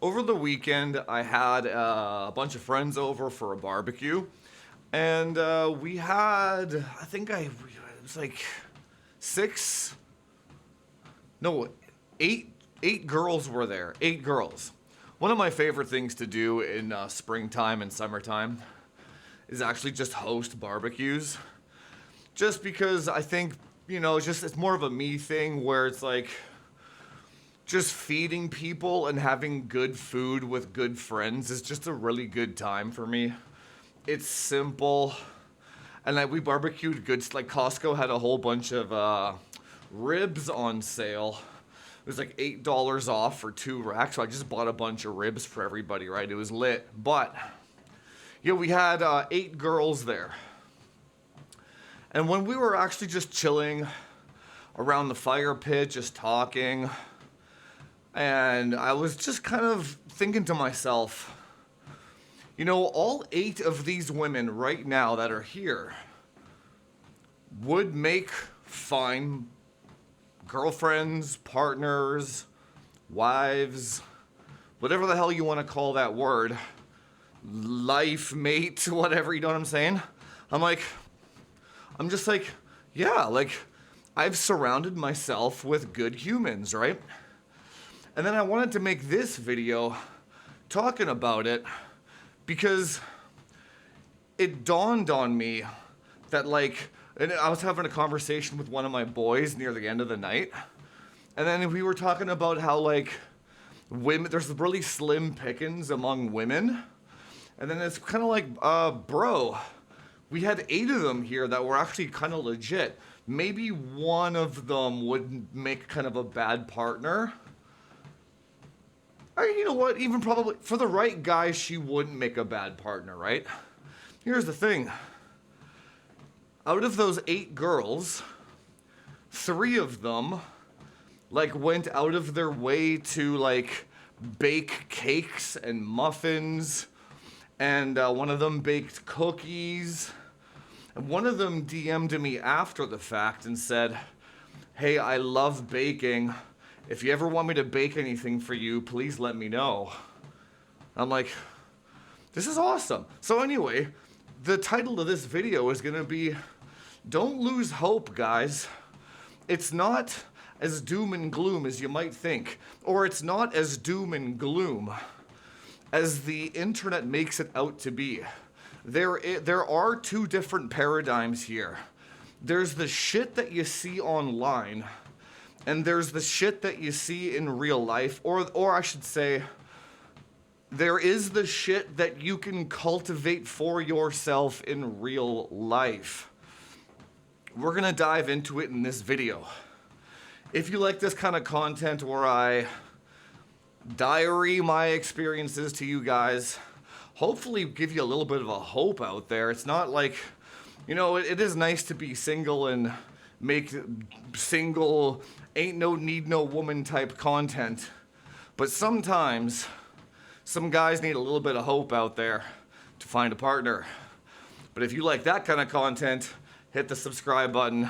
Over the weekend, I had a bunch of friends over for a barbecue, and we had, it was like six, no, eight girls were there. 8 girls. One of my favorite things to do in springtime and summertime is actually just host barbecues. Just because I think, it's more of a me thing where it's like, just feeding people and having good food with good friends is just a really good time for me. It's simple. And we barbecued good. Like Costco had a whole bunch of ribs on sale. It was like $8 off for 2 racks. So I just bought a bunch of ribs for everybody, right? It was lit. But, we had 8 girls there. And when we were actually just chilling around the fire pit, just talking, and I was just kind of thinking to myself, all 8 of these women right now that are here would make fine girlfriends, partners, wives, whatever the hell you want to call that word, life mate, whatever, you know what I'm saying? I'm just like, yeah, like I've surrounded myself with good humans, right? And then I wanted to make this video talking about it because it dawned on me that and I was having a conversation with one of my boys near the end of the night. And then we were talking about how women, there's really slim pickings among women. And then it's kind of like, bro, we had 8 of them here that were actually kind of legit. Maybe one of them would make kind of a bad partner. Or you know what, even probably for the right guy, she wouldn't make a bad partner, right? Here's the thing. Out of those 8 girls, 3 of them went out of their way to bake cakes and muffins, and one of them baked cookies. And one of them DM'd me after the fact and said, "Hey, I love baking. If you ever want me to bake anything for you, please let me know." I'm like, this is awesome. So anyway, the title of this video is gonna be, don't lose hope, guys. It's not as doom and gloom as you might think, or it's not as doom and gloom as the internet makes it out to be. There are 2 different paradigms here. There's the shit that you see online, and there's the shit that you see in real life, or I should say, there is the shit that you can cultivate for yourself in real life. We're gonna dive into it in this video. If you like this kind of content where I diary my experiences to you guys, hopefully give you a little bit of a hope out there. It's not like, it is nice to be single and make single, ain't no need no woman type content. But sometimes, some guys need a little bit of hope out there to find a partner. But if you like that kind of content, hit the subscribe button.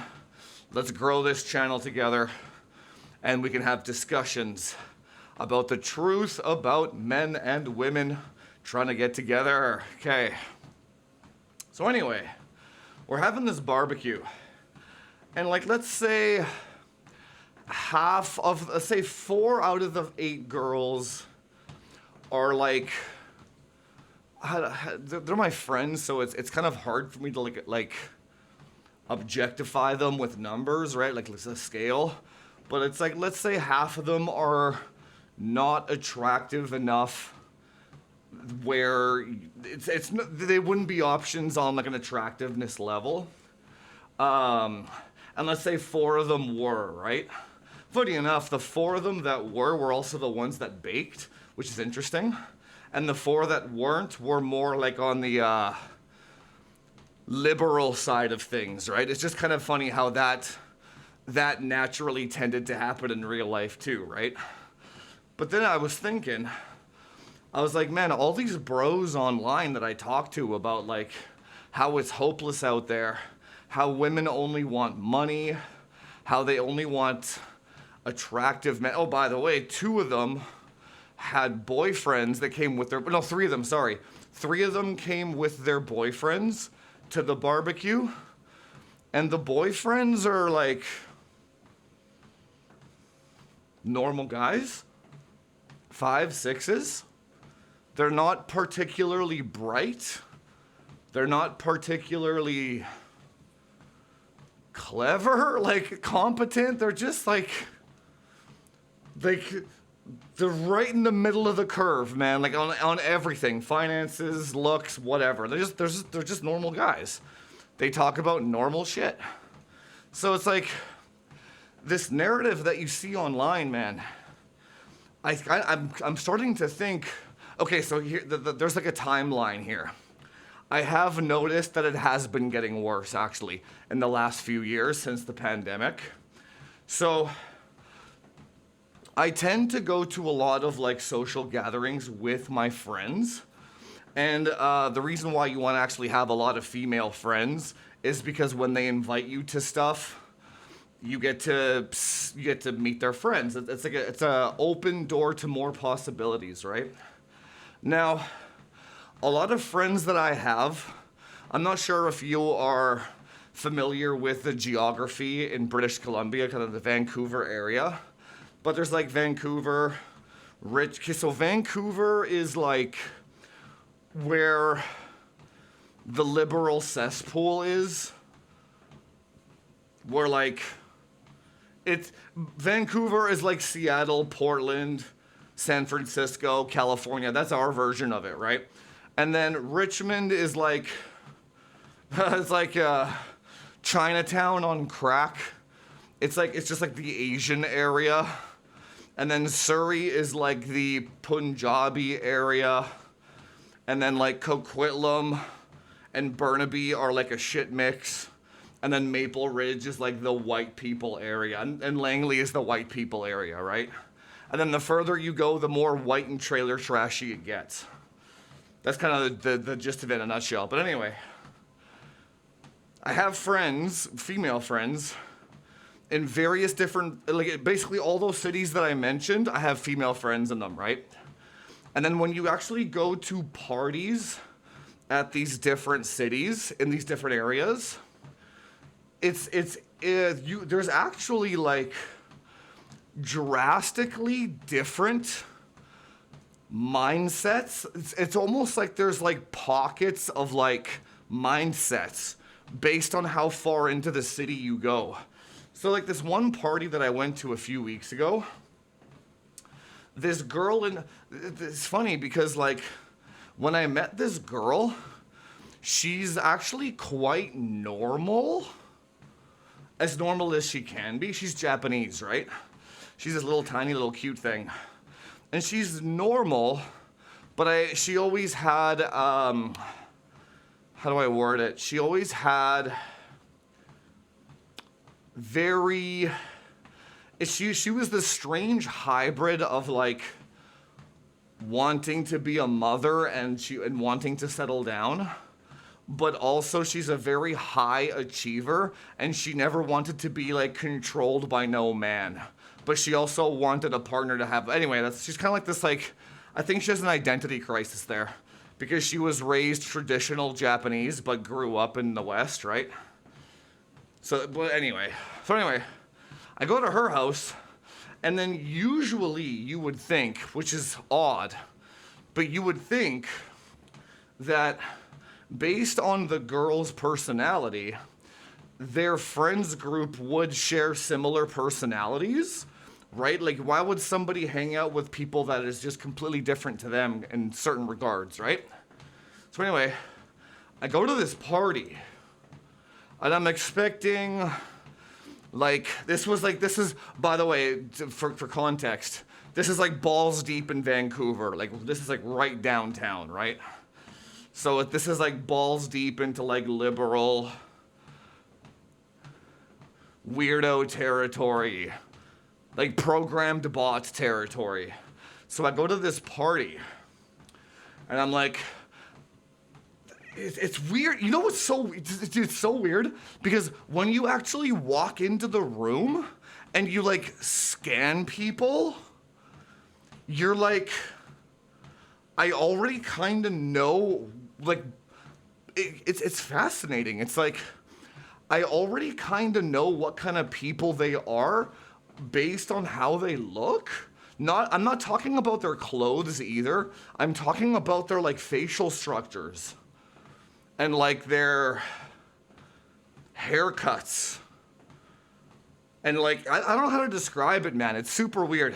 Let's grow this channel together, and we can have discussions about the truth about men and women trying to get together. Okay. So anyway, we're having this barbecue. And let's say 4 out of the 8 girls are they're my friends, so it's kind of hard for me to objectify them with numbers, right? It's a scale. But it's let's say half of them are not attractive enough where they wouldn't be options on an attractiveness level. And let's say 4 of them were, right? Funny enough, the 4 of them that were also the ones that baked, which is interesting. And the 4 that weren't were more on the liberal side of things, right? It's just kind of funny how that naturally tended to happen in real life too, right? But then I was thinking, I was like, man, all these bros online that I talk to about how it's hopeless out there, how women only want money, how they only want attractive men. Oh, by the way, 2 of them had boyfriends that came with their, no, three of them, sorry. Three of them came with their boyfriends to the barbecue. And the boyfriends are like normal guys, 5, 6s. They're not particularly bright. They're not particularly clever, like competent. They're just like they're right in the middle of the curve, man. Like on everything, finances, looks, whatever. They're just normal guys. They talk about normal shit. So it's like this narrative that you see online, man. I'm starting to think. Okay, so here there's like a timeline here. I have noticed that it has been getting worse, actually, in the last few years since the pandemic. So I tend to go to a lot of like social gatherings with my friends. And the reason why you want to actually have a lot of female friends is because when they invite you to stuff, you get to meet their friends. It's a open door to more possibilities, right? Now, a lot of friends that I have, I'm not sure if you are familiar with the geography in British Columbia, kind of the Vancouver area, but there's like Vancouver, so Vancouver is like where the liberal cesspool is, where like, Vancouver is like Seattle, Portland, San Francisco, California. That's our version of it, right? And then Richmond is like, it's like Chinatown on crack. It's just like the Asian area. And then Surrey is like the Punjabi area. And then like Coquitlam and Burnaby are like a shit mix. And then Maple Ridge is like the white people area. And Langley is the white people area, right? And then the further you go, the more white and trailer trashy it gets. That's kind of the gist of it in a nutshell. But anyway, I have friends, female friends, in various different, like basically all those cities that I mentioned, I have female friends in them, right? And then when you actually go to parties at these different cities, in these different areas, there's actually like drastically different mindsets. It's almost like there's like pockets of like mindsets based on how far into the city you go. So like this one party that I went to a few weeks ago, this girl, it's funny because like when I met this girl, she's actually quite normal, as normal as she can be. She's Japanese, right? She's this little tiny little cute thing. And she's normal, but she always had, how do I word it? She always had she was this strange hybrid of like wanting to be a mother and wanting to settle down. But also she's a very high achiever and she never wanted to be like controlled by no man. But she also wanted a partner to have, anyway, she's kind of like this like, I think she has an identity crisis there because she was raised traditional Japanese but grew up in the West, right? So anyway, I go to her house and then usually you would think, which is odd, but you would think that based on the girl's personality, their friends group would share similar personalities, right? Like, why would somebody hang out with people that is just completely different to them in certain regards, right? So anyway, I go to this party, and I'm expecting, like, this is, by the way, for context, this is like balls deep in Vancouver. Like, this is like right downtown, right? So this is like balls deep into like liberal weirdo territory, like programmed bot territory. So I go to this party and I'm like, it's weird. You know what's it's so weird? Because when you actually walk into the room and you like scan people, you're like, I already kind of know, like, it's fascinating. It's like, I already kind of know what kind of people they are based on how they look. I'm not talking about their clothes either. I'm talking about their like facial structures and like their haircuts. And like, I don't know how to describe it, man. It's super weird.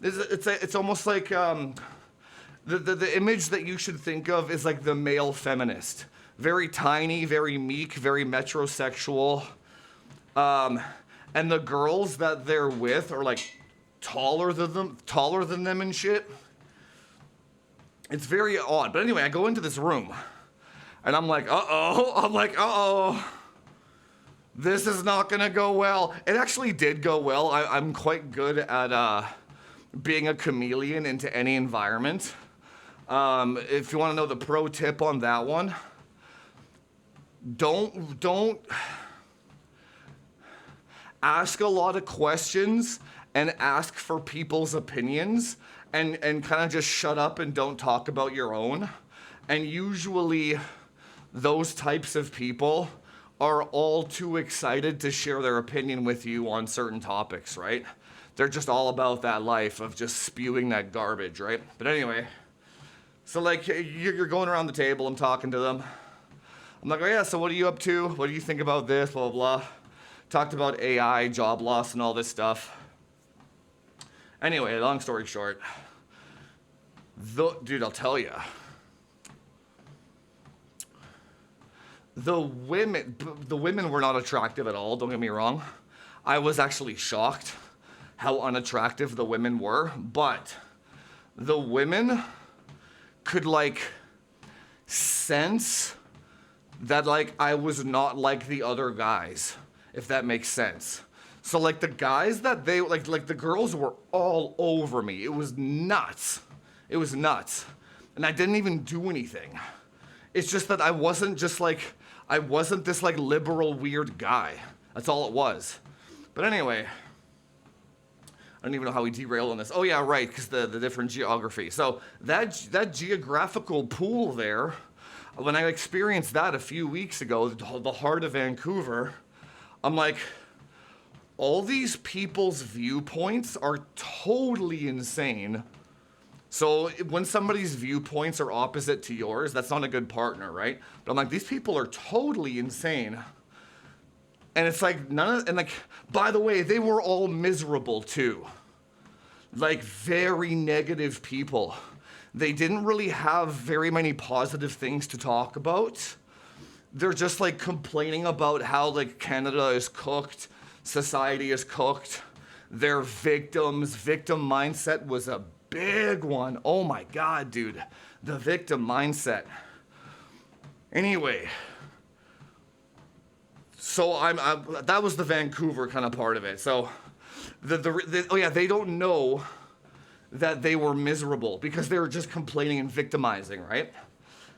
It's almost like the image that you should think of is like the male feminist. Very tiny, very meek, very metrosexual. And the girls that they're with are like taller than them and shit. It's very odd. But anyway, I go into this room and I'm like, uh-oh. This is not gonna go well. It actually did go well. I'm quite good at being a chameleon into any environment. If you wanna know the pro tip on that one, don't ask a lot of questions and ask for people's opinions and kind of just shut up and don't talk about your own. And usually those types of people are all too excited to share their opinion with you on certain topics, right? They're just all about that life of just spewing that garbage, right? But anyway, so like you're going around the table, I'm talking to them. I'm like, oh yeah, so what are you up to? What do you think about this, blah, blah, blah. Talked about AI, job loss, and all this stuff. Anyway, long story short, dude, I'll tell you. The women were not attractive at all, don't get me wrong. I was actually shocked how unattractive the women were, but the women could like sense that like I was not like the other guys, if that makes sense. So like the guys that they like the girls were all over me. It was nuts. It was nuts. And I didn't even do anything. It's just that I wasn't this like liberal weird guy. That's all it was. But anyway, I don't even know how we derailed on this. Oh yeah, right, because the different geography. So that geographical pool there, when I experienced that a few weeks ago, the heart of Vancouver, I'm like, all these people's viewpoints are totally insane. So when somebody's viewpoints are opposite to yours, that's not a good partner, right? But I'm like, these people are totally insane. And it's like by the way, they were all miserable too. Like very negative people. They didn't really have very many positive things to talk about. They're just like complaining about how like Canada is cooked, society is cooked. They're victims. Victim mindset was a big one. Oh my God, dude. The victim mindset. Anyway, so that was the Vancouver kind of part of it. So they don't know that they were miserable because they were just complaining and victimizing, right?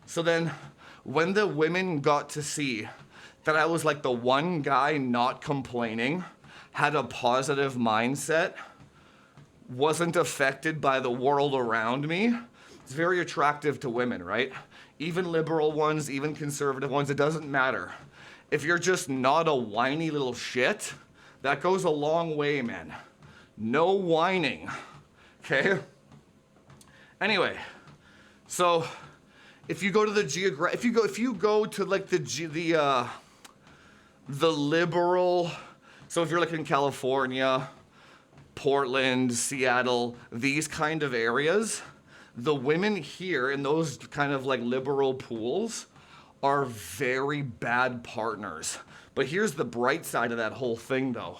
So then when the women got to see that I was like the one guy not complaining, had a positive mindset, wasn't affected by the world around me, it's very attractive to women, right? Even liberal ones, even conservative ones, it doesn't matter. If you're just not a whiny little shit, that goes a long way, man. No whining, okay? Anyway, so if you go to if you go to like the liberal, so if you're like in California, Portland, Seattle, these kind of areas, the women here in those kind of like liberal pools are very bad partners. But here's the bright side of that whole thing though.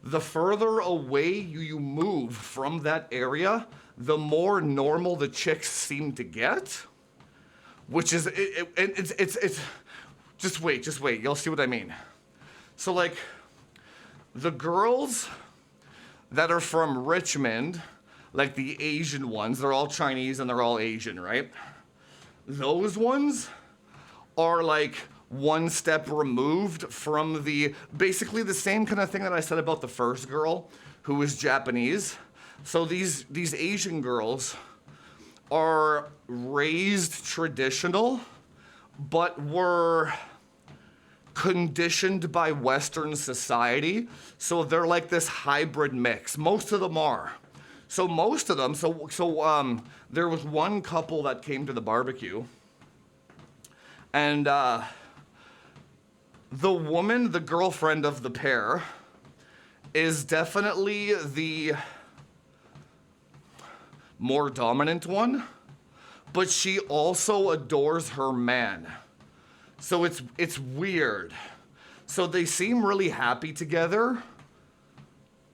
The further away you move from that area, the more normal the chicks seem to get, which is, it's just wait, you'll see what I mean. So like, the girls that are from Richmond, like the Asian ones, they're all Chinese and they're all Asian, right? Those ones are like one step removed from basically the same kind of thing that I said about the first girl who was Japanese. So these Asian girls are raised traditional, but were conditioned by Western society. So they're like this hybrid mix. Most of them are. So most of them, there was one couple that came to the barbecue, and the woman, the girlfriend of the pair, is definitely the more dominant one, but she also adores her man. So it's weird. So they seem really happy together,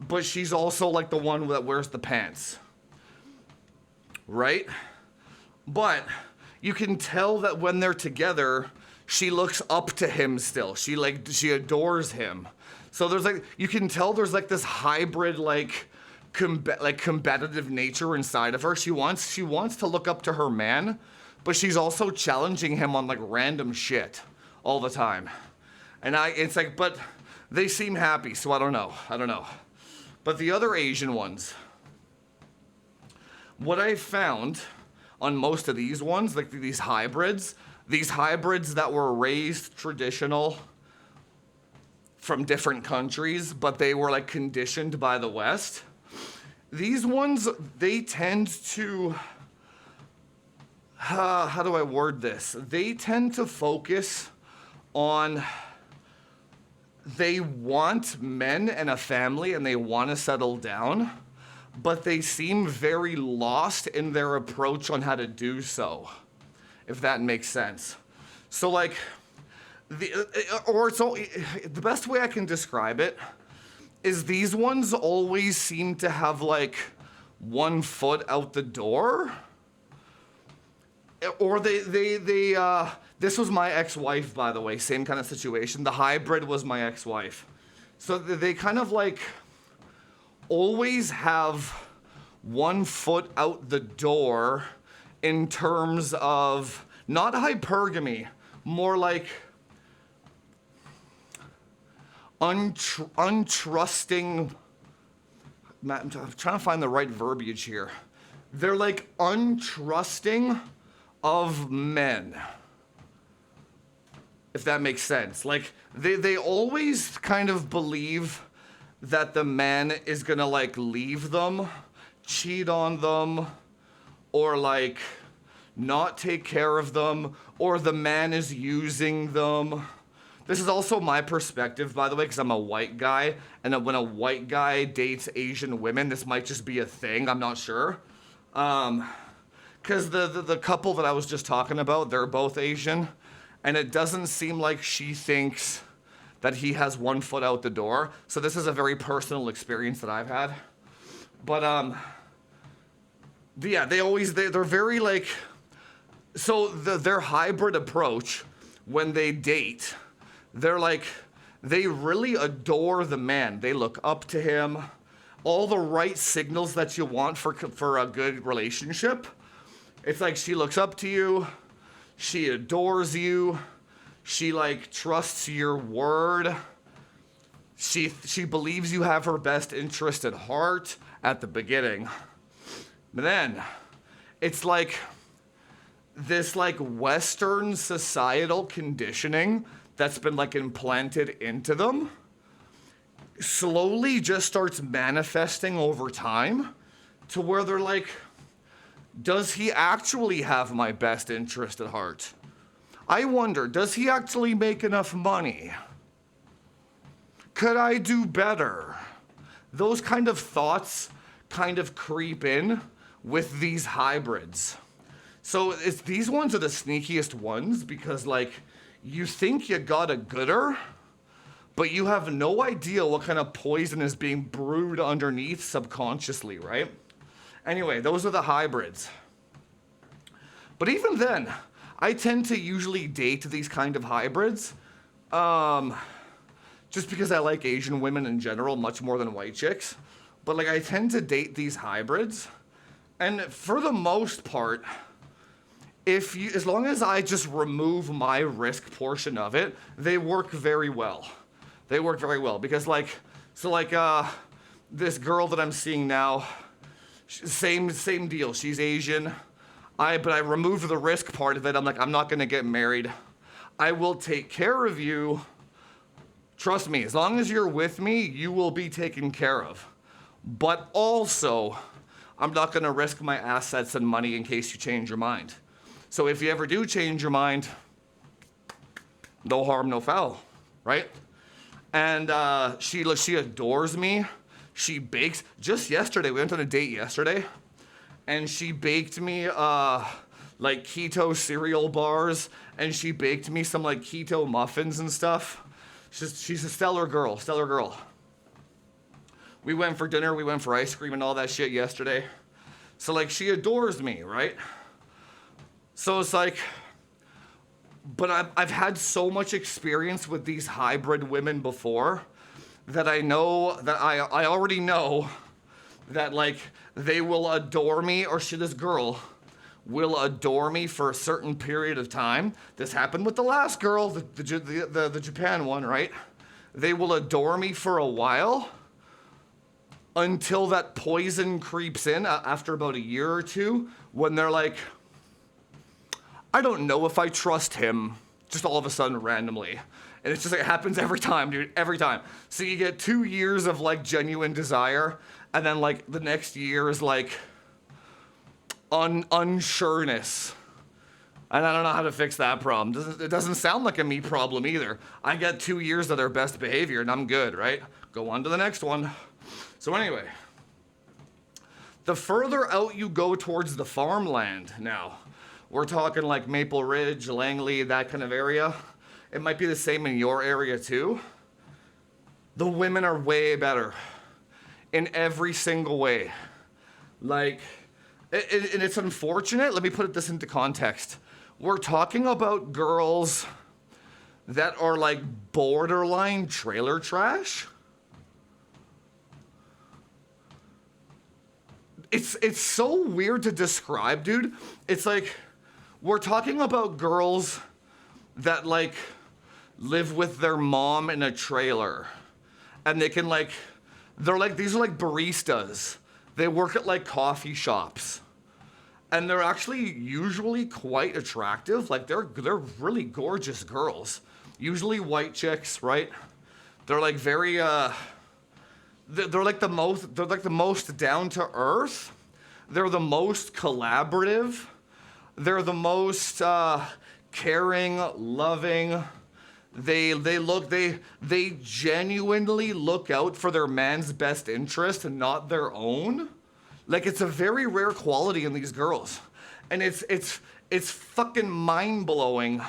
but she's also like the one that wears the pants. Right? But you can tell that when they're together, she looks up to him still. She adores him. So there's like, you can tell there's like this hybrid combative nature inside of her. She wants to look up to her man, but she's also challenging him on like random shit all the time. And it's like, but they seem happy, so I don't know. But the other Asian ones, what I found on most of these ones, like these hybrids that were raised traditional from different countries, but they were like conditioned by the West. These ones, they tend to, how do I word this? They tend to focus on, they want men and a family and they want to settle down, but they seem very lost in their approach on how to do so, if that makes sense. So like, the best way I can describe it is these ones always seem to have like one foot out the door. Or this was my ex-wife, by the way, same kind of situation. The hybrid was my ex-wife. So they kind of like always have one foot out the door in terms of not hypergamy, more like untrusting. I'm trying to find the right verbiage here. They're like untrusting of men, if that makes sense. Like they always kind of believe that the man is gonna like leave them, cheat on them, or like not take care of them, or the man is using them. This is also my perspective, by the way, because I'm a white guy, and when a white guy dates Asian women, this might just be a thing, I'm not sure. Because the couple that I was just talking about, they're both Asian, and it doesn't seem like she thinks that he has one foot out the door. So this is a very personal experience that I've had. But yeah, they're very like, so their hybrid approach when they date, they're like, they really adore the man. They look up to him. All the right signals that you want for a good relationship. It's like she looks up to you, she adores you, she like trusts your word, she believes you have her best interest at heart at the beginning. But then it's like this like Western societal conditioning that's been like implanted into them slowly just starts manifesting over time to where they're like, does he actually have my best interest at heart? I wonder, does he actually make enough money? Could I do better? Those kind of thoughts kind of creep in with these hybrids. So these ones are the sneakiest ones because like, you think you got a gooder, but you have no idea what kind of poison is being brewed underneath subconsciously, right? Anyway, those are the hybrids. But even then, I tend to usually date these kind of hybrids, just because I like Asian women in general much more than white chicks. But like I tend to date these hybrids, and for the most part, as long as I just remove my risk portion of it, they work very well. They work very well because this girl that I'm seeing now, Same deal. She's Asian. But I removed the risk part of it. I'm like, I'm not gonna get married. I will take care of you. Trust me, as long as you're with me, you will be taken care of. But also, I'm not gonna risk my assets and money in case you change your mind. So if you ever do change your mind, no harm, no foul, right? And she adores me. She bakes. Just yesterday, we went on a date yesterday, and she baked me like keto cereal bars, and she baked me some like keto muffins and stuff. She's a stellar girl. We went for dinner, we went for ice cream and all that shit yesterday. So like she adores me, right? So it's like, but I've had so much experience with these hybrid women before that I know that I already know that like they will adore me, or this girl will adore me for a certain period of time. This happened with the last girl, the Japan one, right? They will adore me for a while until that poison creeps in after about a year or two, when they're like, I don't know if I trust him, just all of a sudden randomly. And it's just like, it happens every time, dude, every time. So you get 2 years of like genuine desire, and then like the next year is like unsureness. And I don't know how to fix that problem. It doesn't sound like a me problem either. I get 2 years of their best behavior and I'm good, right? Go on to the next one. So anyway, the further out you go towards the farmland now, we're talking like Maple Ridge, Langley, that kind of area. It might be the same in your area too. The women are way better in every single way. Like, and it's unfortunate. Let me put this into context. We're talking about girls that are like borderline trailer trash. It's so weird to describe, dude. It's like, we're talking about girls that like live with their mom in a trailer, and they can like, these are like baristas. They work at like coffee shops, and they're actually usually quite attractive. Like they're really gorgeous girls, usually white chicks, right? They're like very they're like the most down to earth. They're the most collaborative. They're the most caring, loving. They genuinely look out for their man's best interest and not their own. Like, it's a very rare quality in these girls, and it's fucking mind blowing.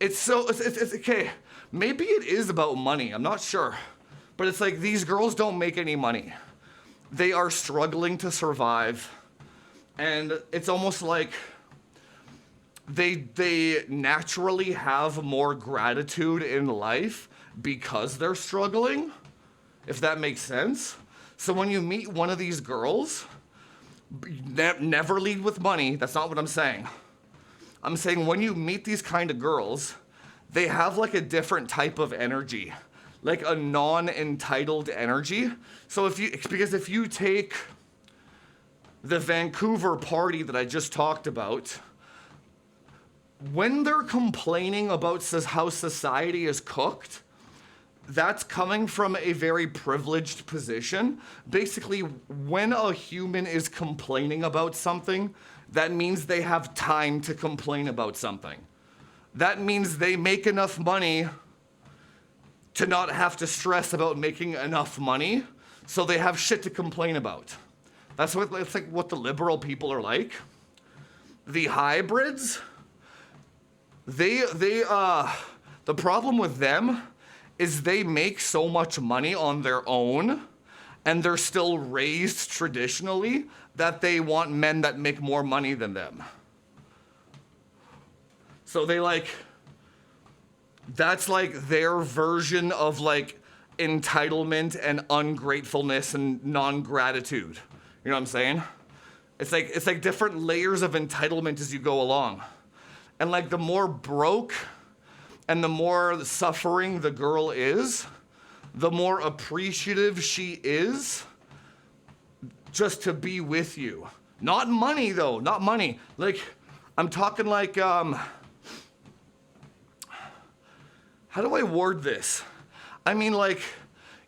It's okay. Maybe it is about money. I'm not sure. But it's like, these girls don't make any money. They are struggling to survive. And it's almost like they naturally have more gratitude in life because they're struggling, if that makes sense. So when you meet one of these girls, never lead with money. That's not what I'm saying. I'm saying when you meet these kind of girls, they have like a different type of energy, like a non-entitled energy. So because if you take the Vancouver party that I just talked about, when they're complaining about how society is cooked, that's coming from a very privileged position. Basically, when a human is complaining about something, that means they have time to complain about something. That means they make enough money to not have to stress about making enough money, so they have shit to complain about. That's what it's like. What the liberal people are like. The hybrids, the problem with them is they make so much money on their own, and they're still raised traditionally that they want men that make more money than them. So that's like their version of like entitlement and ungratefulness and non-gratitude. You know what I'm saying? It's like different layers of entitlement as you go along. And like the more broke and the more suffering the girl is, the more appreciative she is just to be with you. Not money though, not money. Like, I'm talking like, how do I word this? I mean, like,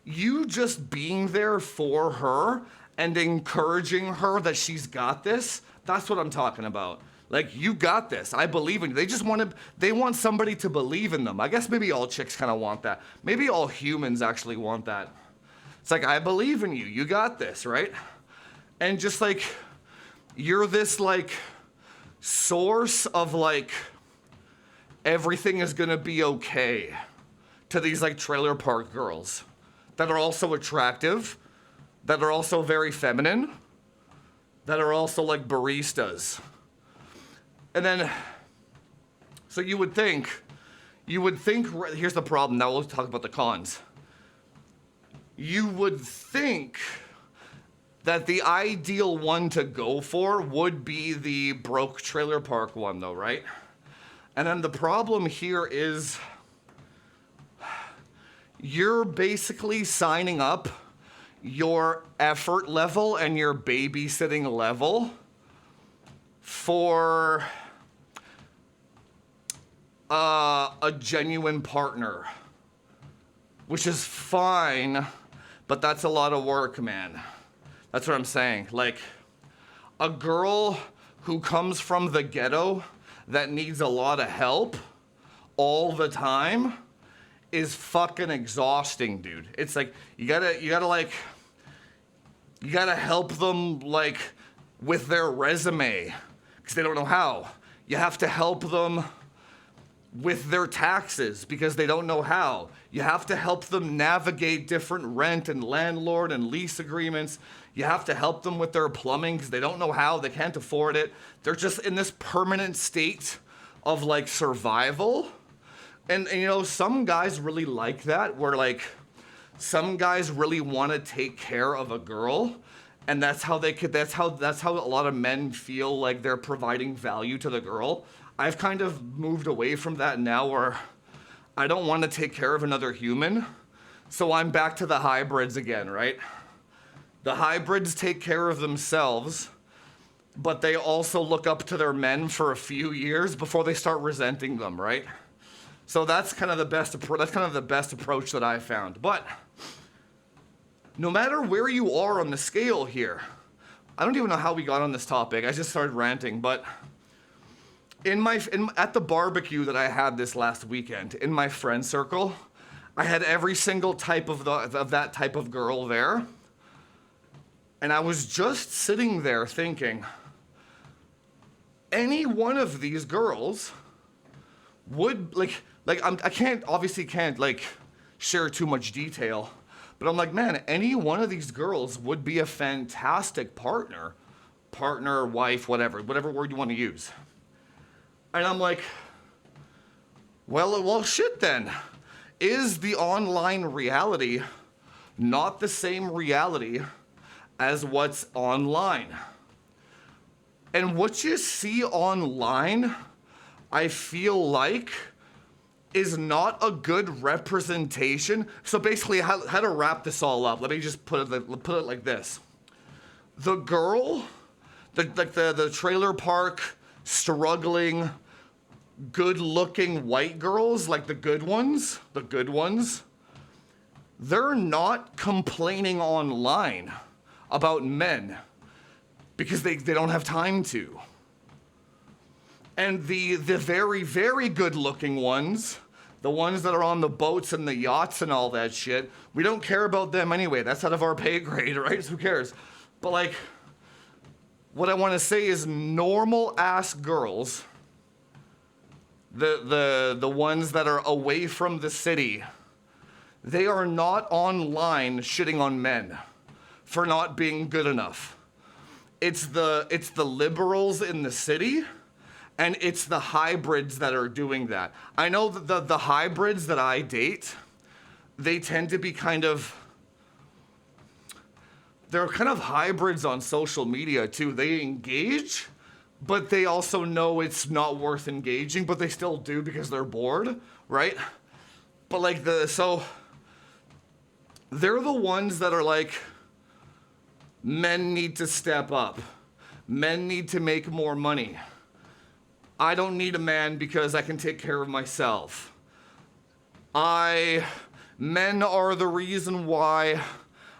you just being there for her and encouraging her that she's got this, that's what I'm talking about. Like, you got this. I believe in you. They want somebody to believe in them. I guess maybe all chicks kind of want that. Maybe all humans actually want that. It's like, I believe in you. You got this, right? And just like, you're this like source of like, everything is gonna be okay to these like trailer park girls that are also attractive, that are also very feminine, that are also like baristas. And then, so you would think, here's the problem, now we'll talk about the cons. You would think that the ideal one to go for would be the broke trailer park one though, right? And then the problem here is you're basically signing up your effort level and your babysitting level for a genuine partner, which is fine, but that's a lot of work, man. That's what I'm saying. Like, a girl who comes from the ghetto that needs a lot of help all the time is fucking exhausting, dude. It's like, you gotta help them, like, with their resume, because they don't know how. You have to help them with their taxes because they don't know how. You have to help them navigate different rent and landlord and lease agreements. You have to help them with their plumbing because they don't know how, they can't afford it. They're just in this permanent state of like survival. And you know, some guys really like that, where like some guys really want to take care of a girl, and that's how a lot of men feel like they're providing value to the girl. I've kind of moved away from that now, where I don't want to take care of another human. So I'm back to the hybrids again, right? The hybrids take care of themselves, but they also look up to their men for a few years before they start resenting them, right? So that's kind of the best approach that I found. But no matter where you are on the scale here, I don't even know how we got on this topic. I just started ranting, but at the barbecue that I had this last weekend, in my friend circle, I had every single type of that type of girl there. And I was just sitting there thinking, any one of these girls would I can't like share too much detail, but I'm like, man, any one of these girls would be a fantastic partner, wife, whatever word you want to use. And I'm like, well, shit then. Is the online reality not the same reality as what's online? And what you see online, I feel like, is not a good representation. So basically, how to wrap this all up, let me just put it like this. The girl, the trailer park struggling, good-looking white girls, like the good ones, they're not complaining online about men because they don't have time to. And the very, very good-looking ones, the ones that are on the boats and the yachts and all that shit, we don't care about them anyway. That's out of our pay grade, right? So who cares? But like, what I want to say is normal-ass girls, the ones that are away from the city, they are not online shitting on men for not being good enough. It's the liberals in the city, and it's the hybrids that are doing that. I know that the hybrids that I date, they tend to be they're kind of hybrids on social media too. They engage, but they also know it's not worth engaging, but they still do because they're bored, right? But like so they're the ones that are like Men need to step up. Men need to make more money. I don't need a man because I can take care of myself. Men are the reason why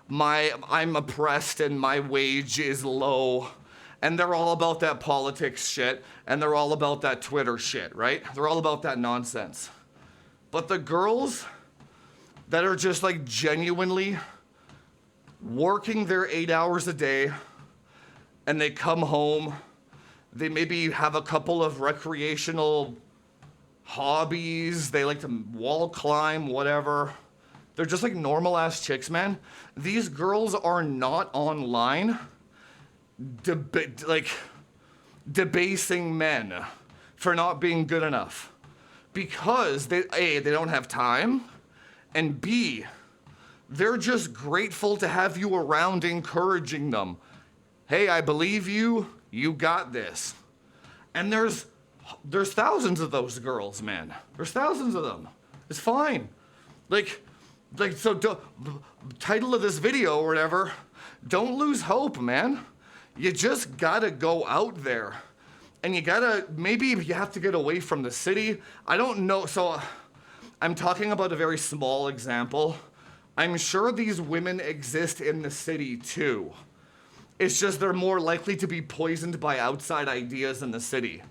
I'm oppressed and my wage is low. And they're all about that politics shit, and they're all about that Twitter shit, right? They're all about that nonsense. But the girls that are just like genuinely working their 8 hours a day, and they come home, they maybe have a couple of recreational hobbies, they like to wall climb, whatever. They're just like normal ass chicks, man. These girls are not online debasing men for not being good enough. Because A, they don't have time, and B, they're just grateful to have you around encouraging them. Hey, I believe you, you got this. And there's thousands of those girls, man. There's thousands of them. It's fine. Title of this video or whatever, don't lose hope, man. You just gotta go out there. And maybe you have to get away from the city. I don't know, so I'm talking about a very small example. I'm sure these women exist in the city too. It's just they're more likely to be poisoned by outside ideas in the city,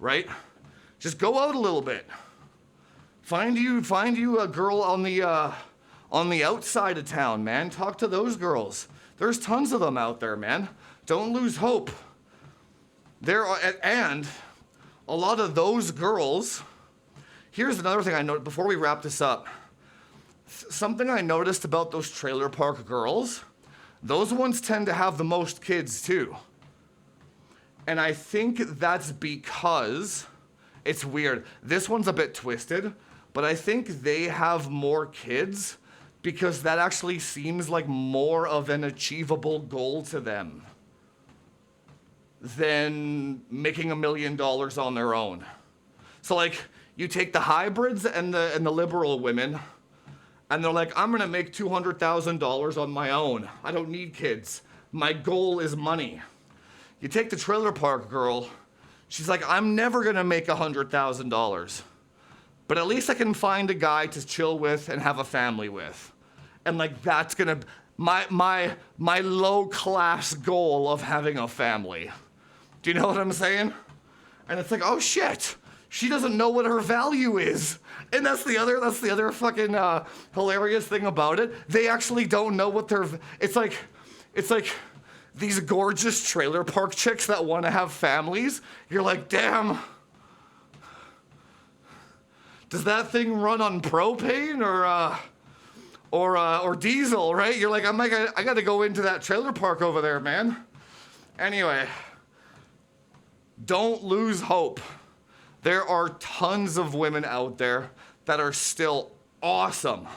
right? Just go out a little bit. Find you a girl on the outside of town, man. Talk to those girls. There's tons of them out there, man. Don't lose hope. And a lot of those girls, here's another thing I noticed before we wrap this up. Something I noticed about those trailer park girls, those ones tend to have the most kids too. And I think that's because, it's weird, this one's a bit twisted, but I think they have more kids because that actually seems like more of an achievable goal to them than making $1 million on their own. So like, you take the hybrids and the liberal women, and they're like, I'm gonna make $200,000 on my own. I don't need kids. My goal is money. You take the trailer park girl, she's like, I'm never gonna make $100,000, but at least I can find a guy to chill with and have a family with. And like, that's gonna, my low class goal of having a family. Do you know what I'm saying? And it's like, oh shit, she doesn't know what her value is. And that's the other fucking hilarious thing about it. They actually don't know what it's like these gorgeous trailer park chicks that want to have families. You're like, damn, does that thing run on propane or diesel, right? You're like, I gotta go into that trailer park over there, man. Anyway, don't lose hope. There are tons of women out there that are still awesome.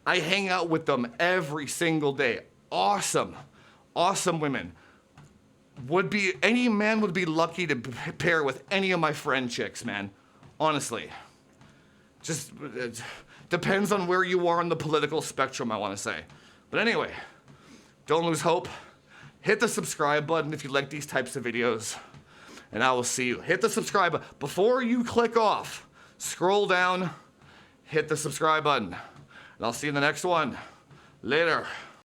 I hang out with them every single day. Awesome women. Any man would be lucky to pair with any of my friend chicks, man. Honestly. Just depends on where you are on the political spectrum, I want to say. But anyway, don't lose hope. Hit the subscribe button if you like these types of videos. And I will see you. Hit the subscribe button. Before you click off, scroll down, hit the subscribe button. And I'll see you in the next one. Later.